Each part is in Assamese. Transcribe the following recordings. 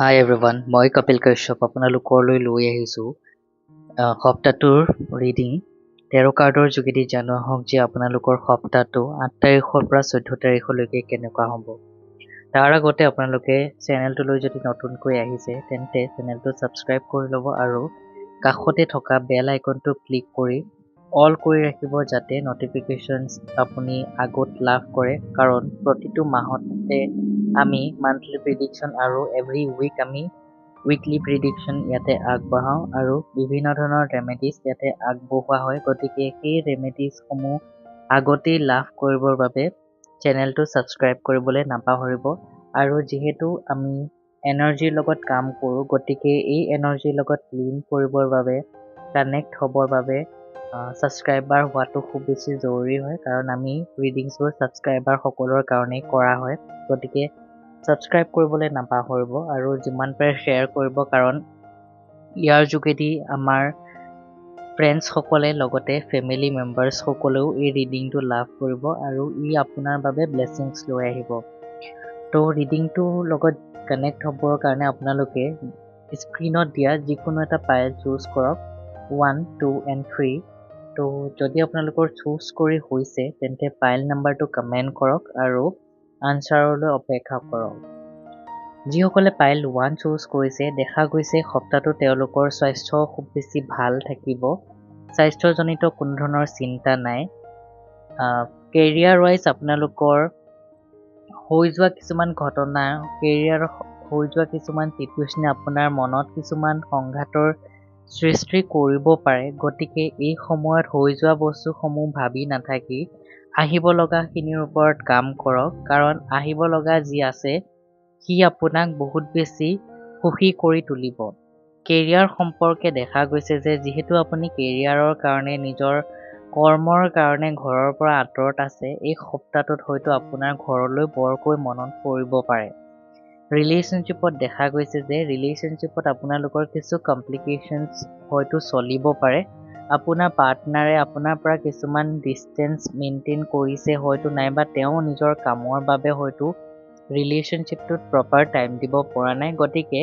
Hi everyone, মই কপিল কাশ্যপ আপোনালোকলৈ লৈ আহিছোঁ সপ্তাহটোৰ ৰিডিং 13 কাৰ্ডৰ যোগেদি জনোৱা হওক যে আপোনালোকৰ সপ্তাহটো 8 তাৰিখৰ পৰা 14 তাৰিখলৈকে কেনেকুৱা হ'ব। তাৰ আগতে আপোনালোকে চেনেলটোলৈ যদি নতুনকৈ আহিছে তেন্তে চেনেলটো ছাবস্ক্ৰাইব কৰি ল'ব আৰু কাষতে থকা বেল আইকনটো ক্লিক কৰি অল কৰি ৰাখিব যাতে নটিফিকেশ্যনছ আপুনি আগত লাভ কৰে, কাৰণ প্ৰতিটো মাহতে আমি মান্থলি প্ৰিডিকশ্যন আৰু এভৰি উইক আমি উইকলি প্ৰিডিকশ্যন ইয়াতে আগবঢ়াওঁ আৰু বিভিন্ন ধৰণৰ ৰেমেডিজ ইয়াতে আগবঢ়োৱা হয়। গতিকে সেই ৰেমেডিজসমূহ আগতেই লাভ কৰিবৰ বাবে চেনেলটো ছাবস্ক্ৰাইব কৰিবলৈ নাপাহৰিব। আৰু যিহেতু আমি এনাৰ্জিৰ লগত কাম কৰোঁ, গতিকে এই এনাৰ্জিৰ লগত লিংক কৰিবৰ বাবে কানেক্ট হ'বৰ বাবে ছাবস্ক্ৰাইবাৰ হোৱাটো খুব বেছি জৰুৰী হয়, কাৰণ আমি ৰিডিংছবোৰ ছাবস্ক্ৰাইবাৰ সকলৰ কাৰণেই কৰা হয়। গতিকে ছাবস্ক্ৰাইব কৰিবলৈ নাপাহৰিব আৰু যিমান পাৰে শ্বেয়াৰ কৰিব, কাৰণ ইয়াৰ যোগেদি আমাৰ ফ্ৰেণ্ডছসকলে লগতে ফেমিলি মেম্বাৰ্ছসকলেও এই ৰিডিংটো লাভ কৰিব আৰু ই আপোনাৰ বাবে ব্লেছিংছ লৈ আহিব। তো ৰিডিংটোৰ লগত কানেক্ট হ'বৰ কাৰণে আপোনালোকে স্ক্ৰীণত দিয়া যিকোনো এটা পাইল চুজ কৰক, 1, 2 and 3। তো যদি আপোনালোকৰ চুজ কৰি হৈছে তেন্তে পাইল নাম্বাৰটো কমেণ্ট কৰক আৰু আনচাৰলৈ অপেক্ষা কৰক। যিসকলে পাইল 1 চুজ কৰিছে, দেখা গৈছে সপ্তাহটো তেওঁলোকৰ স্বাস্থ্য খুব বেছি ভাল থাকিব। স্বাস্থ্যজনিত কোনো ধৰণৰ চিন্তা নাই। কেৰিয়াৰ ৱাইজ আপোনালোকৰ হৈ যোৱা কিছুমান ঘটনা, কেৰিয়াৰ হৈ যোৱা কিছুমান চিটুৱেশ্যনে আপোনাৰ মনত কিছুমান সংঘাতৰ সৃষ্টি কৰিব পাৰে। গতিকে এই সময়ত হৈ যোৱা বস্তুসমূহ ভাবি নাথাকি আহিব লগাখিনিৰ ওপৰত কাম কৰক, কাৰণ আহিব লগা যি আছে সি আপোনাক বহুত বেছি সুখী কৰি তুলিব। কেৰিয়াৰ সম্পৰ্কে দেখা গৈছে যে যিহেতু আপুনি কেৰিয়াৰৰ কাৰণে নিজৰ কৰ্মৰ কাৰণে ঘৰৰ পৰা আঁতৰত আছে, এই সপ্তাহটোত হয়তো আপোনাৰ ঘৰলৈ বৰকৈ মনত পৰিব পাৰে। ৰিলেশ্যনশ্বিপত দেখা গৈছে যে ৰিলেশ্যনশ্বিপত আপোনালোকৰ কিছু কমপ্লিকেশ্যনছ হয়তো চলিব পাৰে। আপোনাৰ পাৰ্টনাৰে আপোনাৰ পৰা কিছুমান ডিষ্টেঞ্চ মেইনটেইন কৰিছে হয়তো, নাইবা তেওঁ নিজৰ কামৰ বাবে হয়তো ৰিলেশ্যনশ্বিপটোত প্ৰপাৰ টাইম দিব পৰা নাই। গতিকে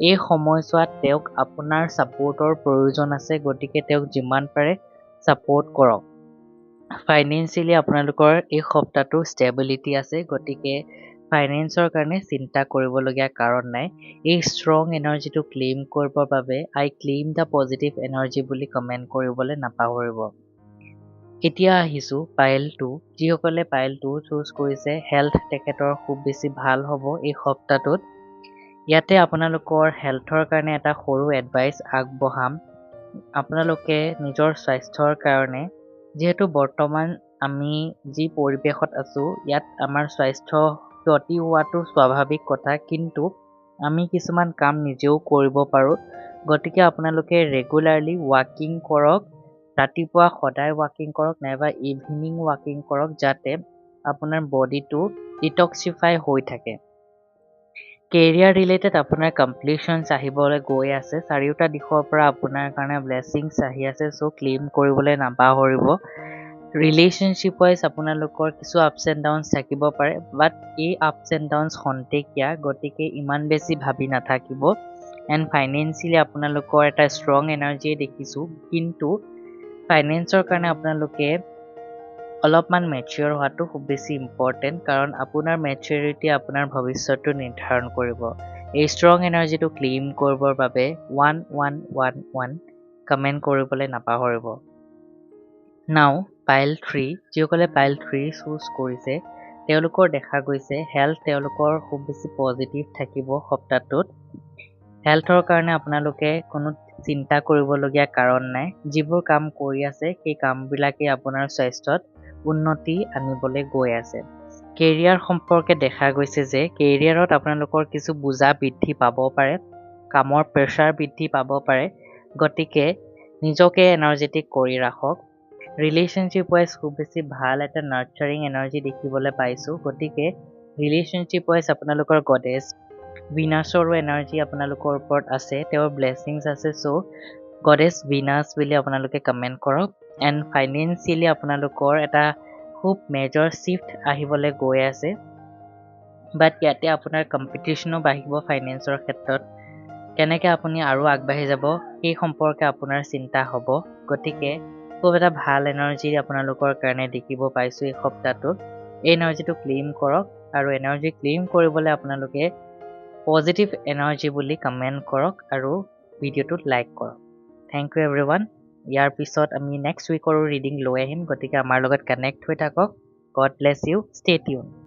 এই সময়ছোৱাত তেওঁক আপোনাৰ ছাপোৰ্টৰ প্ৰয়োজন আছে, গতিকে তেওঁক যিমান পাৰে ছাপোৰ্ট কৰক। ফাইনেন্সিয়েলি আপোনালোকৰ এই সপ্তাহটো ষ্টেবিলিটি আছে, গতিকে ফাইনেন্সৰ কাৰণে চিন্তা কৰিবলগীয়া কাৰণ নাই। এই ষ্ট্ৰং এনাৰ্জিটো ক্লেইম কৰিবৰ বাবে আই ক্লেইম দ্য পজিটিভ এনাৰ্জি বুলি কমেণ্ট কৰিবলৈ নাপাহৰিব। এতিয়া আহিছোঁ পাইল 2। যিসকলে পাইল 2 চুজ কৰিছে, হেল্থ তেখেতৰ খুব বেছি ভাল হ'ব এই সপ্তাহটোত। ইয়াতে আপোনালোকৰ হেল্থৰ কাৰণে এটা সৰু এডভাইচ আগবঢ়াম। আপোনালোকে নিজৰ স্বাস্থ্যৰ কাৰণে, যিহেতু বৰ্তমান আমি যি পৰিৱেশত আছোঁ ইয়াত আমাৰ স্বাস্থ্য ক্ষতি হোৱাটো স্বাভাৱিক কথা, কিন্তু আমি কিছুমান কাম নিজেও কৰিব পাৰোঁ। গতিকে আপোনালোকে ৰেগুলাৰলি ৱাকিং কৰক, ৰাতিপুৱা সদায় ৱাকিং কৰক নাইবা ইভিনিং ৱাকিং কৰক, যাতে আপোনাৰ বডিটো ডিটক্সিফাই হৈ থাকে। কেৰিয়াৰ ৰিলেটেড আপোনাৰ কমপ্লিশ্যনছ আহিবলৈ গৈ আছে, চাৰিওটা দিশৰ পৰা আপোনাৰ কাৰণে ব্লেছিংছ আহি আছে, চ' ক্লেইম কৰিবলৈ নাপাহৰিব। ৰিলেশ্যনশ্বিপ ৱাইজ আপোনালোকৰ কিছু আপছ এণ্ড ডাউনছ থাকিব পাৰে, বাট এই আপছ এণ্ড ডাউনছ খন্তেকীয়া, গতিকে ইমান বেছি ভাবি নাথাকিব। এণ্ড ফাইনেন্সিয়েলি আপোনালোকৰ এটা ষ্ট্ৰং এনাৰ্জিয়ে দেখিছোঁ, কিন্তু ফাইনেন্সৰ কাৰণে আপোনালোকে অলপমান মেচিয়ৰ হোৱাটো খুব বেছি ইম্পৰ্টেণ্ট, কাৰণ আপোনাৰ মেচিয়ৰিটি আপোনাৰ ভৱিষ্যতটো নিৰ্ধাৰণ কৰিব। এই ষ্ট্ৰং এনাৰ্জিটো ক্লেইম কৰিবৰ বাবে 1111 কমেণ্ট কৰিবলৈ নাপাহৰিব। নাও পাইল 3। যিসকলে পাইল 3 চুজ কৰিছে, তেওঁলোকৰ দেখা গৈছে হেল্থ তেওঁলোকৰ খুব বেছি পজিটিভ থাকিব সপ্তাহটোত। হেল্থৰ কাৰণে আপোনালোকে কোনো চিন্তা কৰিবলগীয়া কাৰণ নাই। যিবোৰ কাম কৰি আছে সেই কামবিলাকেই আপোনাৰ স্বাস্থ্যত উন্নতি আনিবলৈ গৈ আছে। কেৰিয়াৰ সম্পৰ্কে দেখা গৈছে যে কেৰিয়াৰত আপোনালোকৰ কিছু বোজা বৃদ্ধি পাব পাৰে, কামৰ প্ৰেছাৰ বৃদ্ধি পাব পাৰে, গতিকে নিজকে এনাৰ্জেটিক কৰি ৰাখক। ৰিলেশ্যনশ্বিপ ৱাইজ খুব বেছি ভাল এটা নাৰ্চাৰিং এনাৰ্জি দেখিবলৈ পাইছোঁ, গতিকে ৰিলেশ্যনশ্বিপ ৱাইজ আপোনালোকৰ গডেছ ভিনাছৰো এনাৰ্জি আপোনালোকৰ ওপৰত আছে, তেওঁৰ ব্লেছিংছ আছে, চ' গডেছ ভিনাছ বুলি আপোনালোকে কমেণ্ট কৰক। এণ্ড ফাইনেন্সিয়েলি আপোনালোকৰ এটা খুব মেজৰ শ্বিফ্ট আহিবলৈ গৈ আছে। বাট ইয়াতে আপোনাৰ কম্পিটিশ্যনো বাঢ়িব ফাইনেন্সৰ ক্ষেত্ৰত কেনেকৈ আপুনি আৰু আগবাঢ়ি যাব সেই সম্পৰ্কে আপোনাৰ চিন্তা হ'ব গতিকে খুব এটা ভাল এনাৰ্জি আপোনালোকৰ কাৰণে দেখিব পাইছোঁ এই সপ্তাহটোত এই এনাৰ্জিটো ক্লেইম কৰক আৰু এনাৰ্জি ক্লেইম কৰিবলৈ আপোনালোকে পজিটিভ এনাৰ্জি বুলি কমেণ্ট কৰক আৰু ভিডিঅ'টোত লাইক কৰক থেংক ইউ এভৰিৱান ইয়াৰ পিছত আমি নেক্সট উইকৰো ৰিডিং লৈ আহিম গতিকে আমাৰ লগত কানেক্ট হৈ থাকক God bless you stay tune